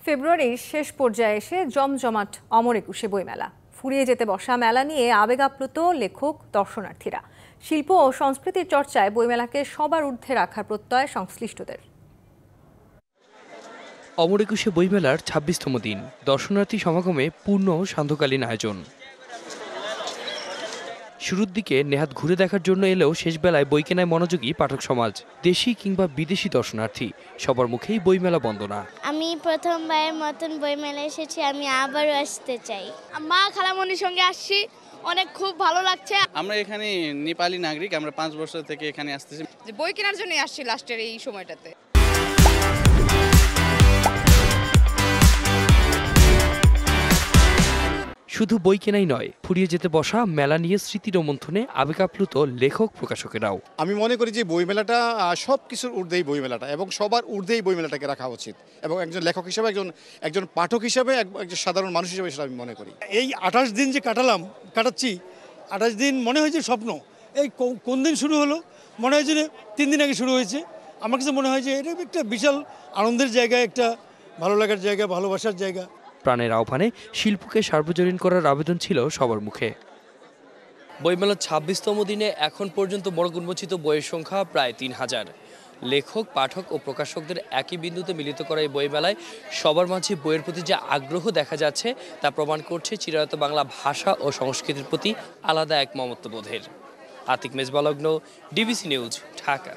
ফেব্রুয়ারির শেষ পর্যায়ে এসে জমজমাট অমর একুশে বইমেলা। ফুরিয়ে যেতে বসা মেলা নিয়ে আবেগ আপ্লুত লেখক, দর্শনার্থীরা। শিল্প ও সংস্কৃতির চর্চায় বইমেলাকে সবার ঊর্ধ্বে রাখার প্রত্যয় সংশ্লিষ্টদের। অমর একুশে বইমেলার ২৬তম দিন, দর্শনার্থী সমাগমে পূর্ণ সান্ধ্যকালীন আয়োজন। শুরুর দিকে নেহাত ঘুরে দেখার জন্য এলেও শেষ বেলায় বই কেনায় মনোযোগী পাঠক সমাজ। দেশি কিংবা বিদেশি দর্শনার্থী সবার মুখেই বইমেলা বন্দনা। আমি প্রথমবারের মতন বইমেলা এসেছি, আমি আবারও আসতে চাই। মা খালামণির সঙ্গে আসছি, অনেক খুব ভালো লাগছে। আমরা এখানে নেপালি নাগরিক, আমরা 5 বছর থেকে এখানে আসতেছি। বই কেনার জন্যই আসছি লাস্টের এই সময়টাতে। শুধু বই কেনাই নয়, ফুরিয়ে যেতে বসা মেলা নিয়ে স্মৃতি রোমন্থনে আবেগ আপ্লুত লেখক, প্রকাশকেরাও। আমি মনে করি যে বইমেলাটা সব কিছুর ঊর্ধ্বেই বইমেলাটা, এবং সবার ঊর্ধ্বেই বইমেলাটাকে রাখা উচিত, এবং একজন লেখক হিসেবে, একজন পাঠক হিসেবে, একজন সাধারণ মানুষ হিসেবে সেটা আমি মনে করি। এই 28 দিন যে কাটাচ্ছি, 28 দিন মনে হয়েছে স্বপ্ন। এই কোন দিন শুরু হলো, মনে হয়েছে 3 দিন আগে শুরু হয়েছে। আমার কাছে মনে হয় যে এটা একটা বিশাল আনন্দের জায়গা, একটা ভালো লাগার জায়গা, ভালোবাসার জায়গা। প্রাণের আহ্বানে শিল্পকে সার্বজনীন করার আবেদন ছিল সবার মুখে। বইমেলার ২৬তম দিনে এখন পর্যন্ত মোড়ক উন্মোচিত বইয়ের সংখ্যা প্রায় ৩,০০০। লেখক, পাঠক ও প্রকাশকদের একই বিন্দুতে মিলিত করা এই বইমেলায় সবার মাঝে বইয়ের প্রতি যে আগ্রহ দেখা যাচ্ছে তা প্রমাণ করছে চিরায়ত বাংলা ভাষা ও সংস্কৃতির প্রতি আলাদা এক মমত্ববোধের। আতিক মেজবালগ্ন, ডিবিসি নিউজ, ঢাকা।